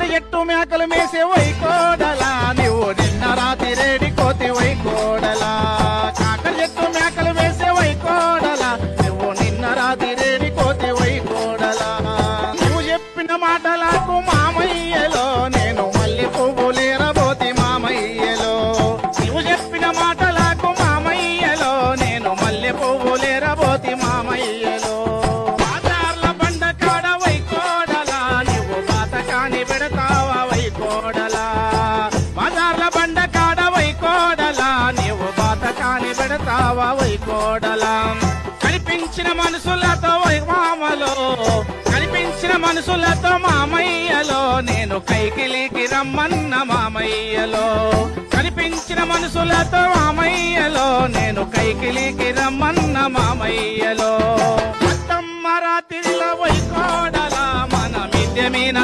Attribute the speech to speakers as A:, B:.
A: కాకర ఎట్టు మేకలు మేసే వైకోడలా నువ్వు నిన్న రాత్రి రేడి కోతి వైకోడలా కాకర ఎట్టు మేకలు వేసే వైకోడలా నువ్వు నిన్న రాత్రి రేడి కోతి వైకోడలా నువ్వు చెప్పిన మాటలకు మామయ్యలో నేను మల్లె పువ్వులేరబోతి మామయ్యలో నువ్వు చెప్పిన మాటలకు మామయ్యలో నేను మల్లె పువ్వులేరబోతి మామయ్యలో బాజార్ల బండ కాడ వైకోడలా నువ్వు బాతకాని పెడతావా వైకోడలా బాజార్ల బండ కాడ వైకోడలా నువ్వు బాతకాని పెడతావా వైకోడలా కనిపించిన మనసులతో మామలో కనిపించిన మనసులతో మామయ్యలో నేను కైకిలికి రమ్మన్న మామయ్యలో కనిపించిన మనసులతో మామయ్యలో నేను కైకిలికి రమ్మన్న మామయ్యలో అత్తమ్మ రాత్రిలో వైకోడలా మన మిద్దె మీన